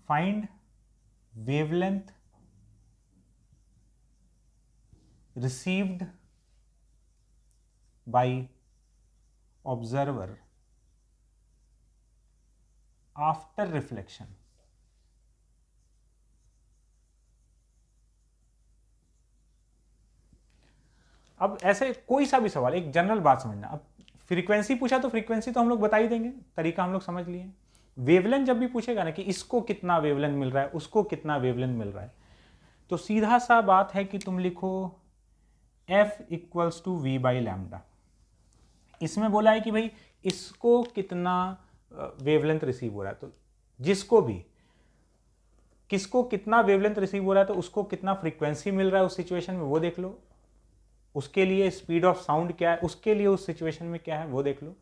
Find wavelength received by observer after reflection. अब ऐसे कोई सा भी सवाल, एक जनरल बात समझना। अब फ्रीक्वेंसी पूछा तो फ्रीक्वेंसी तो हम लोग बता ही देंगे, तरीका हम लोग समझ लिए। वेवलेंथ जब भी पूछेगा ना कि इसको कितना वेवलेंथ मिल रहा है, उसको कितना वेवलेंथ मिल रहा है, तो सीधा सा बात है कि तुम लिखो F equals to V by lambda. इसमें बोला है कि भाई इसको कितना वेवलेंथ रिसीव हो रहा है, तो जिसको भी किसको कितना वेवलेंथ रिसीव हो रहा है तो उसको कितना फ्रीक्वेंसी मिल रहा है उस सिचुएशन में वो देख लो, उसके लिए स्पीड ऑफ साउंड क्या है, उसके लिए उस सिचुएशन में क्या है वो देख लो,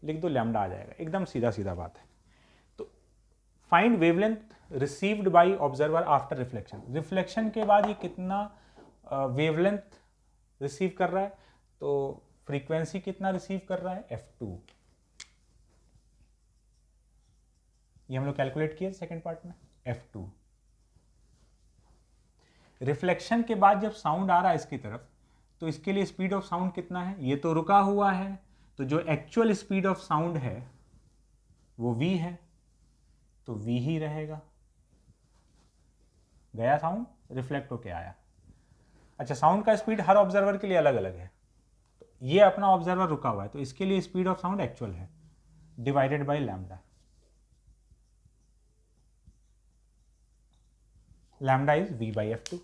लिख दो, लैम्डा आ जाएगा। एकदम सीधा सीधा बात है। तो find wavelength received by observer after reflection. Reflection के बाद ये कितना वेवलेंथ रिसीव कर रहा है, तो फ्रीक्वेंसी कितना रिसीव कर रहा है, f2। ये हम लोग कैलकुलेट किए सेकंड पार्ट में, f2। रिफ्लेक्शन के बाद जब साउंड आ रहा है इसकी तरफ, तो इसके लिए स्पीड ऑफ साउंड कितना है, ये तो रुका हुआ है, तो जो एक्चुअल स्पीड ऑफ साउंड है वो v है, तो v ही रहेगा। गया साउंड, रिफ्लेक्ट होके आया। अच्छा, साउंड का स्पीड हर ऑब्जर्वर के लिए अलग अलग है, तो ये अपना ऑब्जर्वर रुका हुआ है, तो इसके लिए स्पीड ऑफ साउंड एक्चुअल है divided by lambda. Lambda is v by f2।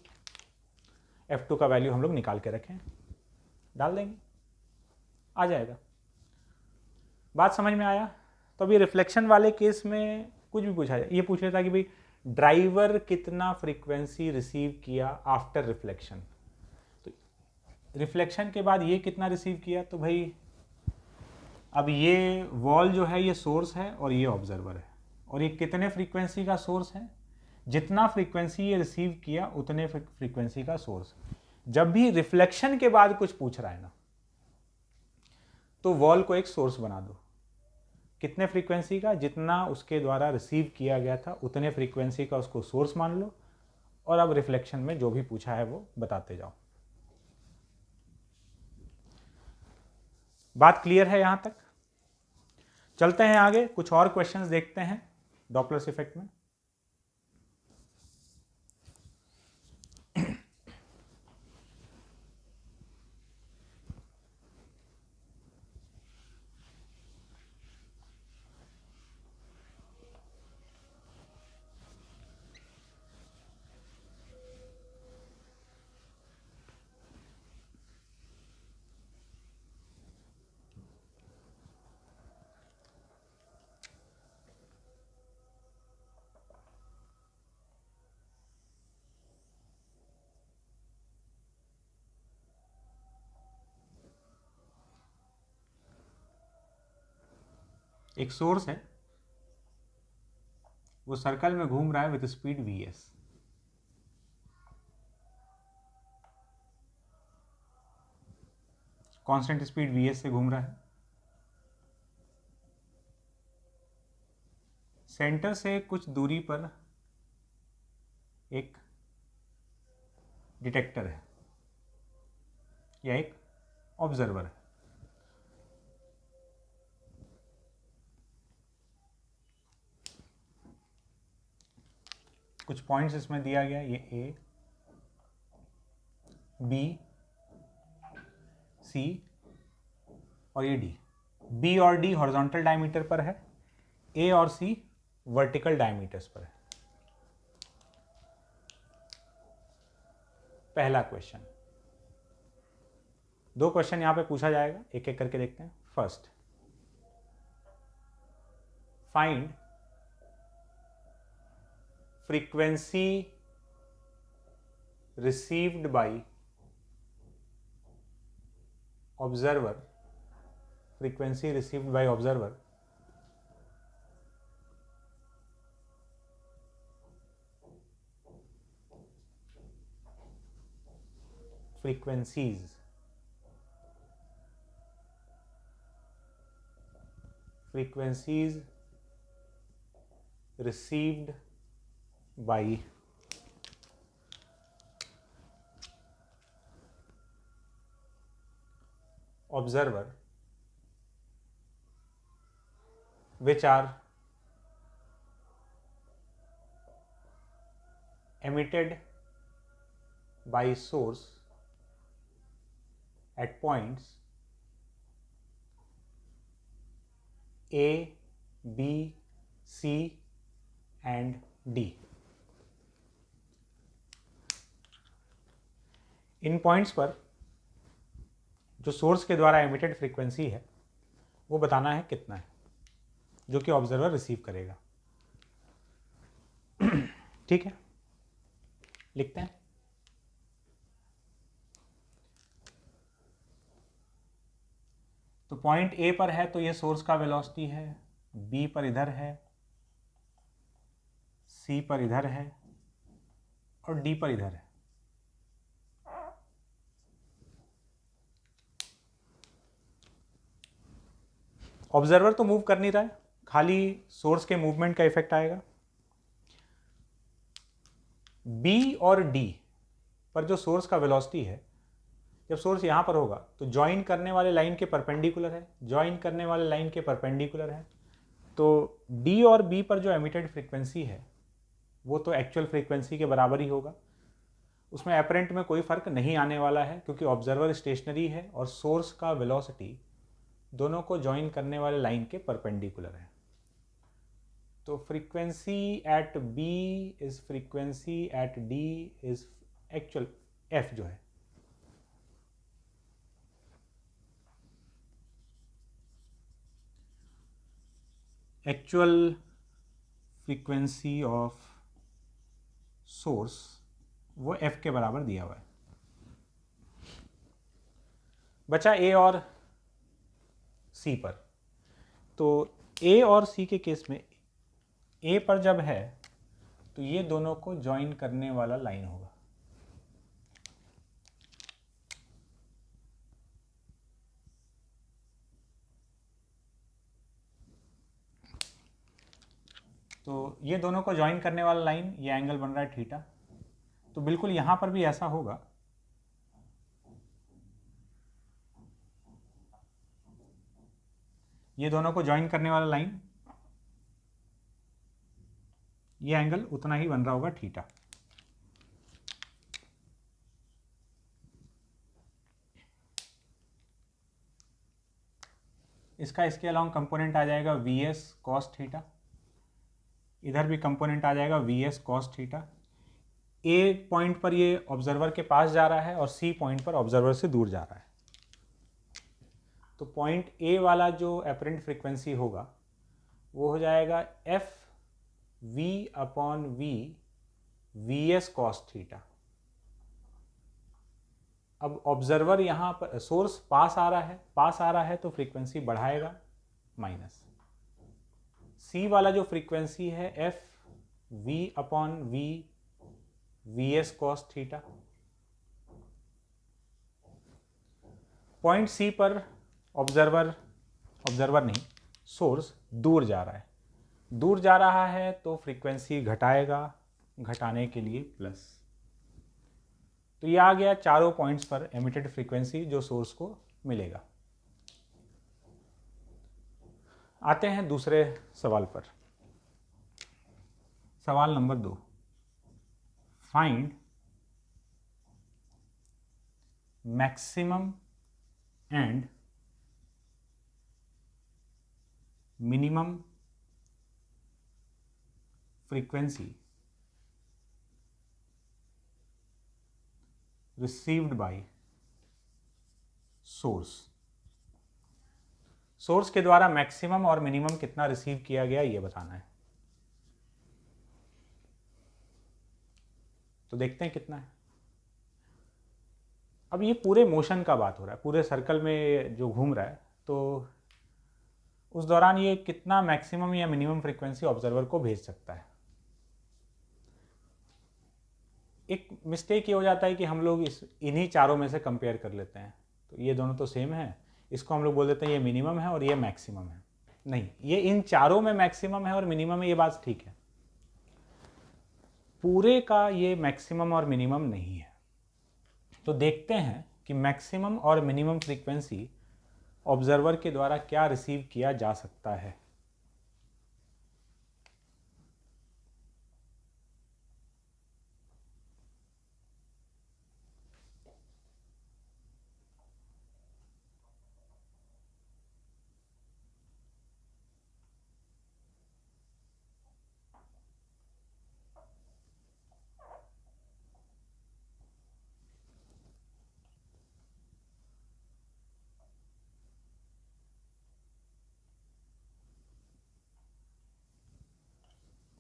f2 का वैल्यू हम लोग निकाल के रखें, डाल देंगे, आ जाएगा। बात समझ में आया? तो अभी रिफ्लेक्शन वाले केस में कुछ भी पूछा जाए, ये पूछ रहा था कि भाई ड्राइवर कितना फ्रीक्वेंसी रिसीव किया आफ्टर रिफ्लेक्शन, तो रिफ्लेक्शन के बाद ये कितना रिसीव किया, तो भाई अब ये वॉल जो है ये सोर्स है और ये ऑब्जर्वर है, और ये कितने फ्रीक्वेंसी का सोर्स है, जितना फ्रीक्वेंसी ये रिसीव किया उतने फ्रीक्वेंसी का सोर्स। जब भी रिफ्लेक्शन के बाद कुछ पूछ रहा है ना, तो वॉल को एक सोर्स बना दो, कितने फ्रीक्वेंसी का, जितना उसके द्वारा रिसीव किया गया था उतने फ्रीक्वेंसी का उसको सोर्स मान लो, और अब रिफ्लेक्शन में जो भी पूछा है वो बताते जाओ। बात क्लियर है यहां तक? चलते हैं आगे, कुछ और क्वेश्चंस देखते हैं डॉपलर्स इफेक्ट में। एक सोर्स है, वो सर्कल में घूम रहा है with speed vs। Constant speed vs से घूम रहा है। सेंटर से कुछ दूरी पर एक डिटेक्टर है या एक ऑब्जर्वर है। कुछ पॉइंट्स इसमें दिया गया, ये ए, बी, सी और ये डी। बी और डी हॉरिजॉन्टल डायमीटर पर है, ए और सी वर्टिकल डायमीटर्स पर है। पहला क्वेश्चन, दो क्वेश्चन यहां पे पूछा जाएगा, एक एक करके देखते हैं। First, find frequency received by observer, frequency received by observer frequencies received by observer which are emitted by source at points A, B, C and D. In points पर जो सोर्स के द्वारा एमिटेड फ्रीक्वेंसी है वो बताना है कितना है, जो कि ऑब्जर्वर रिसीव करेगा। ठीक है, लिखते हैं। तो पॉइंट ए पर है तो ये सोर्स का वेलोसिटी है, बी पर इधर है, सी पर इधर है और डी पर इधर है। ऑब्जर्वर तो मूव कर नहीं रहा है, खाली सोर्स के मूवमेंट का इफेक्ट आएगा। बी और डी पर जो सोर्स का वेलोसिटी है, जब सोर्स यहां पर होगा तो ज्वाइन करने वाले लाइन के परपेंडिकुलर है, ज्वाइन करने वाले लाइन के परपेंडिकुलर है। तो डी और बी पर जो एमिटेड फ्रीक्वेंसी है वो तो एक्चुअल फ्रीक्वेंसी के बराबर ही होगा, उसमें एपरेंट में कोई फर्क नहीं आने वाला है, क्योंकि ऑब्जर्वर स्टेशनरी है और सोर्स का वेलोसिटी दोनों को ज्वाइन करने वाले लाइन के परपेंडिकुलर है। तो frequency at B is frequency at D is actual F जो है। एक्चुअल फ्रीक्वेंसी ऑफ सोर्स वो एफ के बराबर दिया हुआ है। बचा ए और सी पर। तो ए और सी के केस में ए पर जब है तो ये दोनों को ज्वाइन करने वाला लाइन होगा। तो ये दोनों को ज्वाइन करने वाला लाइन, ये एंगल बन रहा है थीटा। तो बिल्कुल यहां पर भी ऐसा होगा। ये दोनों को ज्वाइन करने वाला लाइन, ये एंगल उतना ही बन रहा होगा थीटा। इसका इसके अलावा कंपोनेंट आ जाएगा वी एस कॉस थीटा, इधर भी कंपोनेंट आ जाएगा we S cos theta. A point पर ये ऑब्जर्वर के पास जा रहा है और सी पॉइंट पर ऑब्जर्वर से दूर जा रहा है। तो पॉइंट ए वाला जो एपरेंट फ्रीक्वेंसी होगा वो हो जाएगा F V upon V V S cos theta. अब ऑब्जर्वर यहाँ पर, सोर्स पास आ रहा है तो फ्रीक्वेंसी बढ़ाएगा माइनस। सी वाला जो फ्रीक्वेंसी है F V upon V V S cos theta. Point C पर ऑब्जर्वर नहीं, सोर्स दूर जा रहा है तो फ्रीक्वेंसी घटाएगा, घटाने के लिए प्लस। तो ये आ गया चारों पॉइंट्स पर एमिटेड फ्रीक्वेंसी जो सोर्स को मिलेगा। आते हैं दूसरे सवाल पर। सवाल number 2, find maximum and minimum frequency received bye source. Source के द्वारा मैक्सिमम और मिनिमम कितना रिसीव किया गया ये बताना है। तो देखते हैं कितना है। अब ये पूरे मोशन का बात हो रहा है, पूरे सर्कल में जो घूम रहा है, तो उस दौरान ये कितना मैक्सिमम या मिनिमम फ्रीक्वेंसी ऑब्जर्वर को भेज सकता है। एक मिस्टेक ये हो जाता है कि हम लोग इन्हीं चारों में से कंपेयर कर लेते हैं। तो ये दोनों तो सेम है, इसको हम लोग बोल देते हैं ये मिनिमम है और ये मैक्सिमम है। नहीं, ये इन चारों में मैक्सिमम है और मिनिमम है, ये बात ठीक है। पूरे का ये मैक्सिमम और मिनिमम नहीं है। तो देखते हैं कि मैक्सिमम और मिनिमम फ्रीक्वेंसी ऑब्जर्वर के द्वारा क्या रिसीव किया जा सकता है।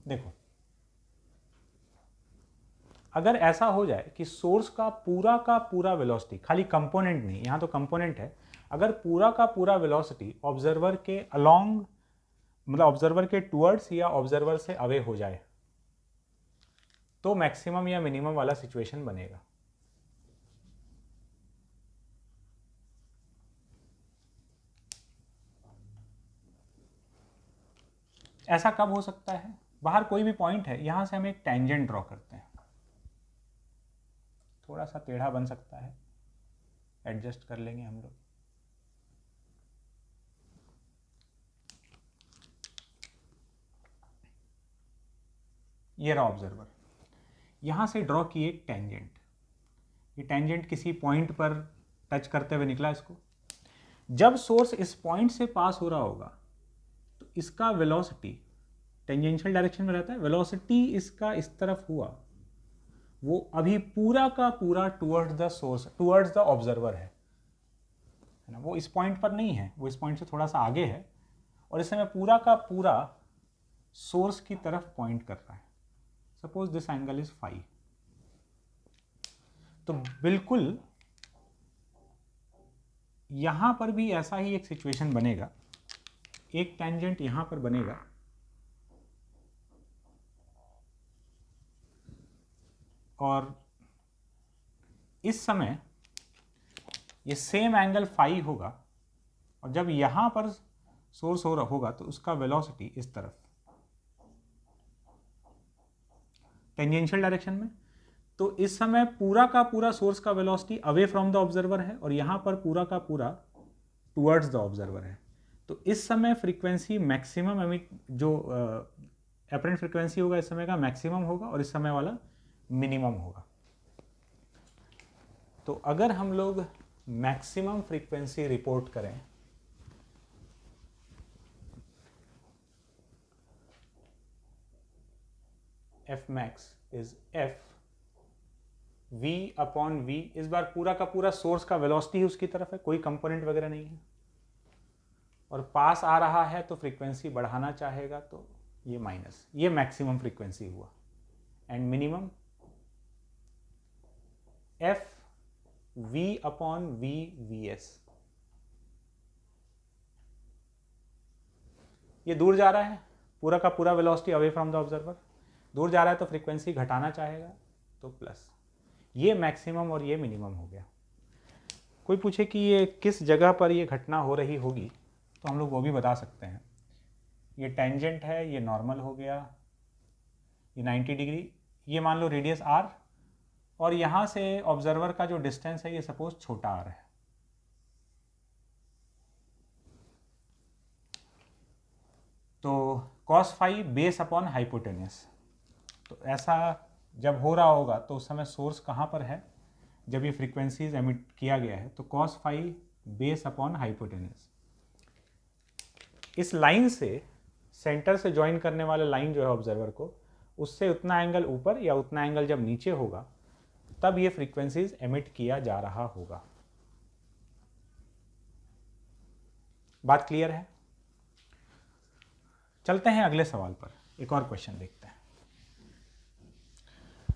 देखो, अगर ऐसा हो जाए कि सोर्स का पूरा वेलोसिटी, खाली कंपोनेंट नहीं, यहां तो कंपोनेंट है, अगर पूरा का पूरा वेलोसिटी ऑब्जर्वर के अलोंग, मतलब ऑब्जर्वर के टुवर्ड्स या ऑब्जर्वर से अवे हो जाए, तो मैक्सिमम या मिनिमम वाला सिचुएशन बनेगा। ऐसा कब हो सकता है? बाहर कोई भी पॉइंट है, यहां से हम एक टेंजेंट ड्रॉ करते हैं, थोड़ा सा टेढ़ा बन सकता है, एडजस्ट कर लेंगे हम लोग। ये रहा ऑब्जर्वर, यहां से ड्रॉ किए एक टेंजेंट, ये टेंजेंट किसी पॉइंट पर टच करते हुए निकला इसको। जब सोर्स इस पॉइंट से पास हो रहा होगा तो इसका वेलोसिटी टेंजेंशियल डायरेक्शन में रहता है, वेलोसिटी इसका इस तरफ हुआ, वो अभी पूरा का पूरा towards the source, towards the observer है ना, वो इस पॉइंट पर नहीं है, वो इस पॉइंट से थोड़ा सा आगे है, और इस समय पूरा का पूरा सोर्स की तरफ पॉइंट कर रहा है। Suppose this angle is phi, तो बिल्कुल यहां पर भी ऐसा ही एक सिचुएशन बनेगा, एक टेंजेंट यहां पर बनेगा और इस समय ये सेम एंगल फाई होगा, और जब यहां पर सोर्स हो रहा होगा तो उसका वेलोसिटी इस तरफ टेंजेंशियल डायरेक्शन में। तो इस समय पूरा का पूरा सोर्स का velocity away from the observer है और यहां पर पूरा का पूरा टुवर्ड्स द ऑब्जर्वर है। तो इस समय फ्रीक्वेंसी मैक्सिमम एमिट, जो अपरेंट फ्रीक्वेंसी होगा इस समय का मैक्सिमम होगा और इस समय वाला मिनिमम होगा। तो अगर हम लोग मैक्सिमम फ्रीक्वेंसी रिपोर्ट करें, F max is F v upon v, इस बार पूरा का पूरा सोर्स का वेलोसिटी ही उसकी तरफ है, कोई कंपोनेंट वगैरह नहीं है, और पास आ रहा है तो फ्रीक्वेंसी बढ़ाना चाहेगा, तो ये माइनस, ये मैक्सिमम फ्रीक्वेंसी हुआ। And minimum F v upon v vs, ये दूर जा रहा है, पूरा का पूरा velocity away from the observer, दूर जा रहा है तो फ्रीक्वेंसी घटाना चाहेगा, तो प्लस, ये मैक्सिमम और ये मिनिमम हो गया। कोई पूछे कि ये किस जगह पर ये घटना हो रही होगी, तो हम लोग वो भी बता सकते हैं। ये टेंजेंट है, ये नॉर्मल हो गया, ये 90 डिग्री, ये मान लो रेडियस r, और यहाँ से ऑब्जर्वर का जो डिस्टेंस है ये सपोज छोटा r है। तो cos phi base upon hypotenuse, तो ऐसा जब हो रहा होगा तो उस समय सोर्स कहाँ पर है, जब ये फ्रीक्वेंसीज एमिट किया गया है, तो cos phi base upon hypotenuse. इस लाइन से, सेंटर से ज्वाइन करने वाला लाइन जो है ऑब्जर्वर को, उससे उतना एंगल ऊपर या उतना एंगल जब नीचे होगा तब ये फ्रीक्वेंसीज एमिट किया जा रहा होगा। बात क्लियर है? चलते हैं अगले सवाल पर, एक और क्वेश्चन देखते हैं।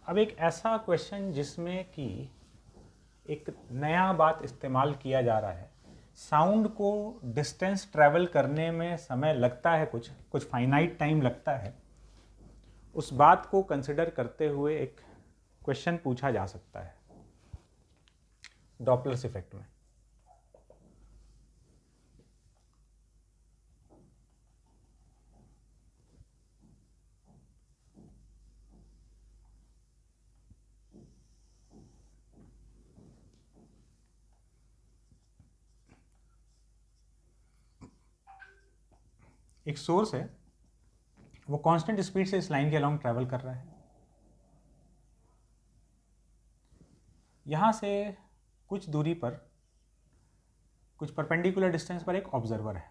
अब एक ऐसा क्वेश्चन जिसमें कि एक नया बात इस्तेमाल किया जा रहा है, साउंड को डिस्टेंस ट्रैवल करने में समय लगता है, कुछ फाइनाइट टाइम लगता है, उस बात को कंसिडर करते हुए एक क्वेश्चन पूछा जा सकता है डॉपलर्स इफेक्ट में। एक सोर्स है, वो कांस्टेंट स्पीड से इस लाइन के अलोंग ट्रैवल कर रहा है। यहां से कुछ दूरी पर, कुछ परपेंडिकुलर डिस्टेंस पर एक ऑब्जर्वर है।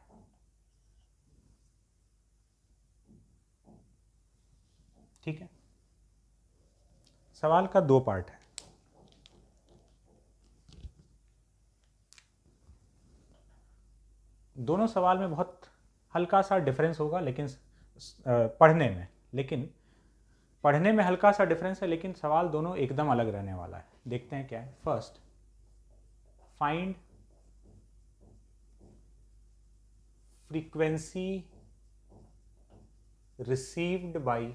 ठीक है, सवाल का दो पार्ट है। दोनों सवाल में बहुत हल्का सा डिफरेंस होगा, लेकिन पढ़ने में हल्का सा डिफरेंस है, लेकिन सवाल दोनों एकदम अलग रहने वाला है। देखते हैं क्या है। First, find frequency received by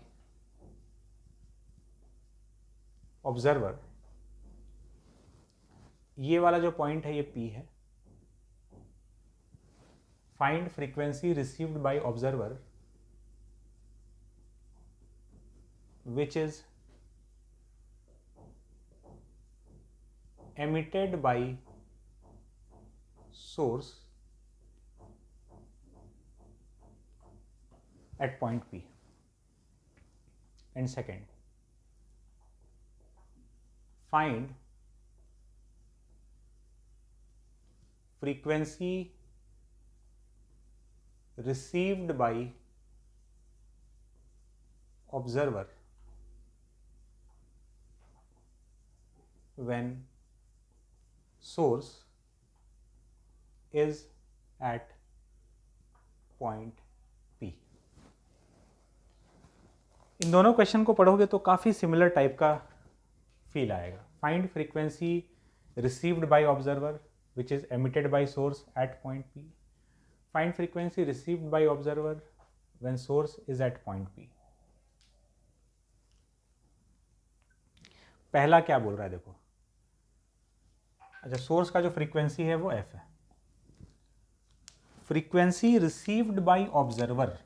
observer. ये वाला जो पॉइंट है ये P है। Find frequency received by observer which is emitted by source at point P. And second, find frequency received by observer when source is at point P. इन दोनों question को पढ़ोगे तो काफ़ी सिमिलर टाइप का फील आएगा। Find frequency received by observer which is emitted by source at point P. Find frequency received by observer when source is at point P. पहला क्या बोल रहा है देखो। अच्छा, सोर्स का जो फ्रीक्वेंसी है वो f है। Frequency received by observer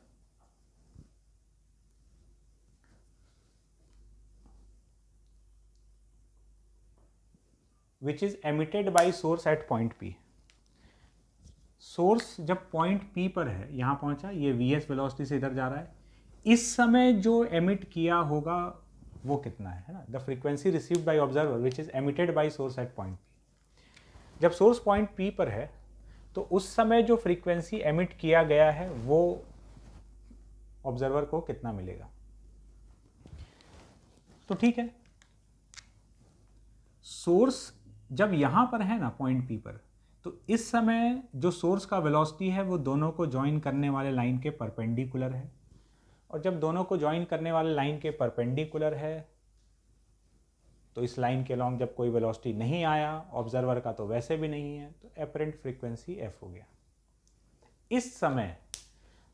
which is emitted by source at point P. सोर्स जब पॉइंट P पर है, यहां पहुंचा, ये vs वेलोसिटी से इधर जा रहा है, इस समय जो एमिट किया होगा वो कितना है ना। The frequency received by observer which is emitted by source at point P. जब सोर्स पॉइंट P पर है तो उस समय जो फ्रीक्वेंसी एमिट किया गया है वो ऑब्जर्वर को कितना मिलेगा। तो ठीक है, सोर्स जब यहां पर है ना पॉइंट P पर, तो इस समय जो सोर्स का वेलोसिटी है वो दोनों को ज्वाइन करने वाले लाइन के परपेंडिकुलर है। और जब दोनों को ज्वाइन करने वाले लाइन के परपेंडिकुलर है तो इस लाइन के लॉन्ग जब कोई वेलोसिटी नहीं आया, ऑब्जर्वर का तो वैसे भी नहीं है, तो एपरेंट फ्रीक्वेंसी f हो गया। इस समय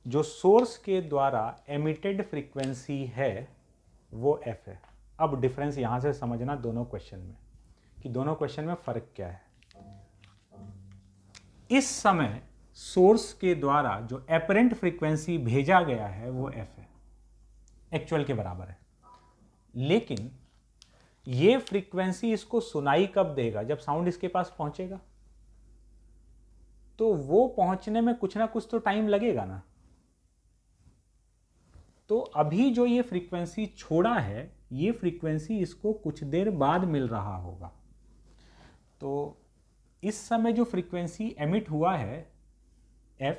जो सोर्स के द्वारा एमिटेड फ्रीक्वेंसी है वो f है। अब डिफरेंस यहां से समझना दोनों क्वेश्चन में, कि दोनों क्वेश्चन में फर्क क्या है। इस समय सोर्स के द्वारा जो एपरेंट फ्रीक्वेंसी भेजा गया है वो f है, एक्चुअल के बराबर है। लेकिन ये फ्रीक्वेंसी इसको सुनाई कब देगा, जब साउंड इसके पास पहुंचेगा। तो वो पहुंचने में कुछ ना कुछ तो टाइम लगेगा ना। तो अभी जो ये फ्रीक्वेंसी छोड़ा है, ये फ्रीक्वेंसी इसको कुछ देर बाद मिल रहा होगा। तो इस समय जो फ्रीक्वेंसी एमिट हुआ है f,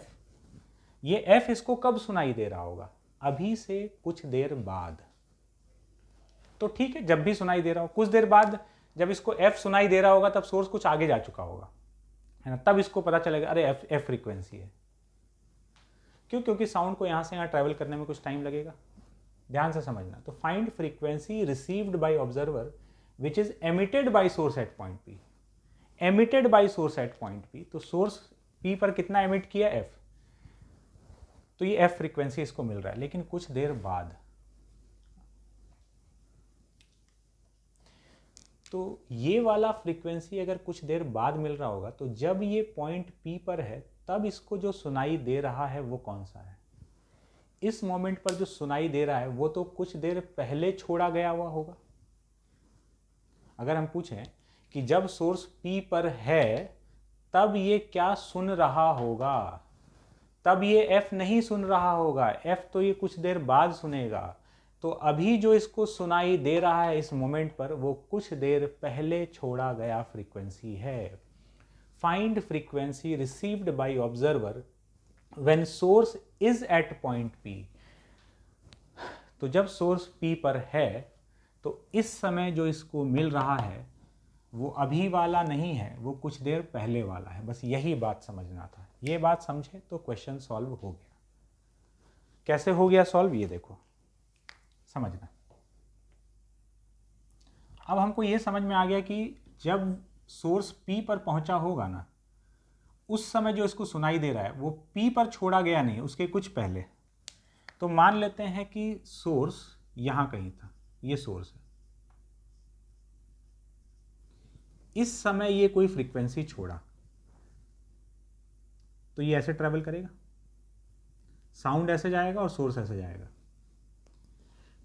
ये f इसको कब सुनाई दे रहा होगा, अभी से कुछ देर बाद। तो ठीक है, जब भी सुनाई दे रहा हो, कुछ देर बाद जब इसको f सुनाई दे रहा होगा तब सोर्स कुछ आगे जा चुका होगा, है ना। तब इसको पता चलेगा अरे f फ्रीक्वेंसी है। क्यों? क्योंकि साउंड को यहां से यहां ट्रैवल करने में कुछ टाइम लगेगा। ध्यान से समझना। तो find frequency received by observer which is emitted by source at point P. Emitted by source at point P, तो सोर्स P पर कितना एमिट किया f, तो ये f फ्रीक्वेंसी इसको मिल रहा है, लेकिन कुछ देर बाद। तो ये वाला फ्रीक्वेंसी अगर कुछ देर बाद मिल रहा होगा, तो जब ये पॉइंट P पर है तब इसको जो सुनाई दे रहा है वो कौन सा है। इस मोमेंट पर जो सुनाई दे रहा है वो तो कुछ देर पहले छोड़ा गया हुआ होगा। अगर हम पूछें कि जब सोर्स P पर है तब ये क्या सुन रहा होगा, तब ये F नहीं सुन रहा होगा, F तो ये कुछ देर बाद सुनेगा। तो अभी जो इसको सुनाई दे रहा है इस मोमेंट पर, वो कुछ देर पहले छोड़ा गया फ्रीक्वेंसी है। Find frequency received by observer when source is at point P। तो जब सोर्स P पर है तो इस समय जो इसको मिल रहा है वो अभी वाला नहीं है, वो कुछ देर पहले वाला है। बस यही बात समझना था। ये बात समझे तो क्वेश्चन सॉल्व हो गया। कैसे हो गया सॉल्व, ये देखो, समझना। अब हमको ये समझ में आ गया कि जब सोर्स P पर पहुंचा होगा ना, उस समय जो इसको सुनाई दे रहा है वो P पर छोड़ा गया नहीं, उसके कुछ पहले। तो मान लेते हैं कि सोर्स यहां कहीं था, ये सोर्स है। इस समय ये कोई फ्रीक्वेंसी छोड़ा तो ये ऐसे ट्रैवल करेगा, साउंड ऐसे जाएगा और सोर्स ऐसे जाएगा।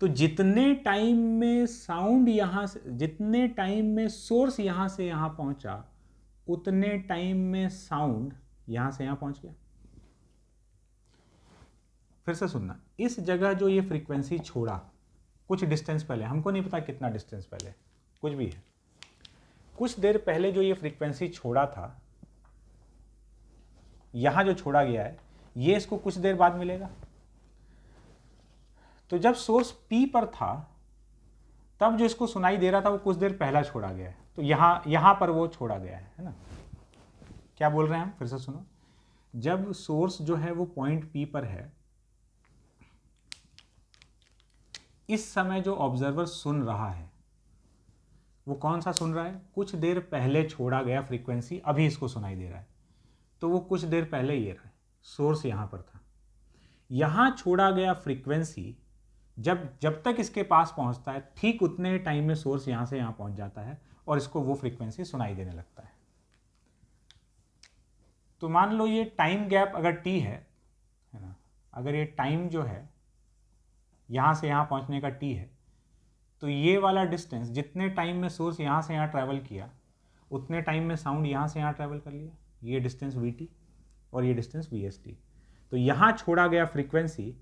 तो जितने टाइम में साउंड यहां से, जितने टाइम में सोर्स यहां से यहां पहुंचा, उतने टाइम में साउंड यहां से यहां पहुंच गया। फिर से सुनना, इस जगह जो ये फ्रीक्वेंसी छोड़ा कुछ डिस्टेंस पहले, हमको नहीं पता कितना डिस्टेंस पहले, कुछ भी है, कुछ देर पहले जो ये फ्रीक्वेंसी छोड़ा था, यहां जो छोड़ा गया है, ये इसको कुछ देर बाद मिलेगा। तो जब सोर्स P पर था तब जो इसको सुनाई दे रहा था वो कुछ देर पहला छोड़ा गया है। तो यहां पर वो छोड़ा गया है ना। क्या बोल रहे हैं हम, फिर से सुनो। जब सोर्स जो है वो पॉइंट P पर है, इस समय जो ऑब्जर्वर सुन रहा है वो कौन सा सुन रहा है, कुछ देर पहले छोड़ा गया फ्रीक्वेंसी अभी इसको सुनाई दे रहा है। तो वो कुछ देर पहले ये रहा है, सोर्स यहां पर था, यहां छोड़ा गया फ्रीक्वेंसी जब तक इसके पास पहुंचता है, ठीक उतने टाइम में सोर्स यहां से यहां पहुंच जाता है और इसको वो फ्रीक्वेंसी सुनाई देने लगता है। तो मान लो ये टाइम गैप अगर T है ना, अगर ये टाइम जो है यहां से यहां पहुंचने का T है, तो ये वाला डिस्टेंस जितने टाइम में सोर्स यहां से यहां ट्रैवल किया, उतने टाइम में साउंड यहां से यहां ट्रैवल कर लिया। ये डिस्टेंस VT और ये डिस्टेंस VST। तो यहां छोड़ा गया फ्रीक्वेंसी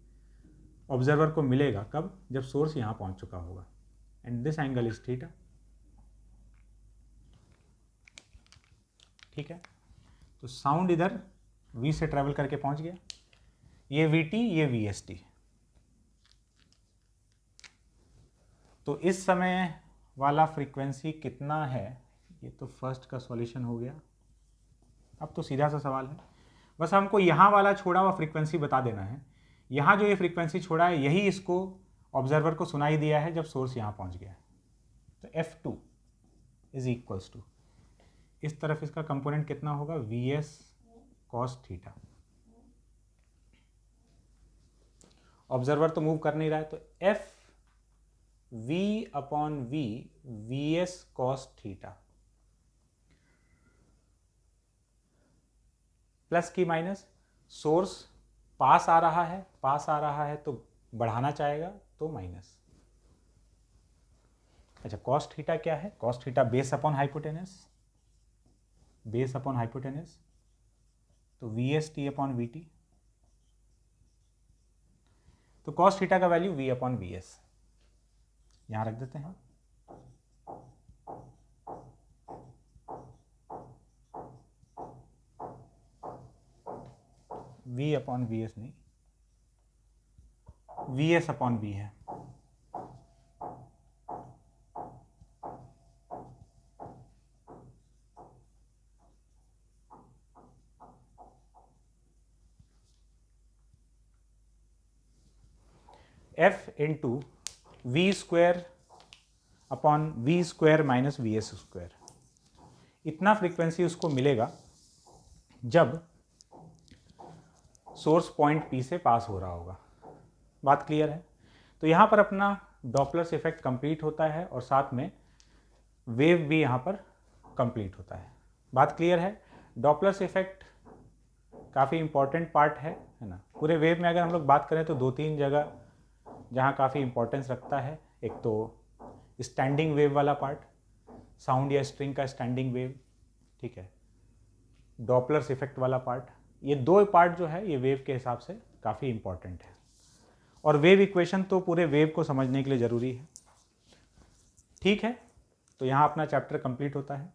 ऑब्जर्वर को मिलेगा कब, जब सोर्स यहां पहुंच चुका होगा। And this angle is theta. ठीक है, तो साउंड इधर V से ट्रैवल करके पहुंच गया, ये VT, ये VST। तो इस समय वाला फ्रीक्वेंसी कितना है, ये तो फर्स्ट का सॉल्यूशन हो गया। अब तो सीधा सा सवाल है, बस हमको यहाँ वाला छोड़ा हुआ फ्रीक्वेंसी बता देना है। यहाँ जो ये फ्रीक्वेंसी छोड़ा है यही इसको ऑब्जर्वर को सुनाई दिया है जब सोर्स यहाँ पहुँच गया है। तो F2 इज इक्वल्स टू, इस तरफ इसका कंपोनेंट कितना होगा, VS cos थीटा। ऑब्जर्वर तो मूव कर नहीं रहा है, तो F V upon V VS cos theta, plus की माइनस, सोर्स पास आ रहा है तो बढ़ाना चाहेगा तो माइनस। अच्छा, कॉस थीटा क्या है, cos theta base upon hypotenuse, base upon hypotenuse, तो VST अपॉन VT। तो कॉस थीटा का वैल्यू V अपॉन VS यहां रख देते हैं। V अपॉन VS नहीं, VS अपॉन V है। F into V square upon V square minus VS square, इतना फ्रीक्वेंसी उसको मिलेगा जब सोर्स पॉइंट P से पास हो रहा होगा। बात क्लियर है। तो यहाँ पर अपना डॉपलर्स इफेक्ट कंप्लीट होता है और साथ में वेव भी यहाँ पर कंप्लीट होता है। बात क्लियर है। डॉपलर्स इफेक्ट काफ़ी इंपॉर्टेंट पार्ट है ना। पूरे वेव में अगर हम लोग बात करें तो 2-3 जगह जहाँ काफ़ी इंपॉर्टेंस रखता है। एक तो स्टैंडिंग वेव वाला पार्ट, साउंड या स्ट्रिंग का स्टैंडिंग वेव, ठीक है, डॉपलर्स इफेक्ट वाला पार्ट, ये दो पार्ट जो है ये वेव के हिसाब से काफ़ी इंपॉर्टेंट है, और वेव इक्वेशन तो पूरे वेव को समझने के लिए ज़रूरी है। ठीक है, तो यहाँ अपना चैप्टर कंप्लीट होता है।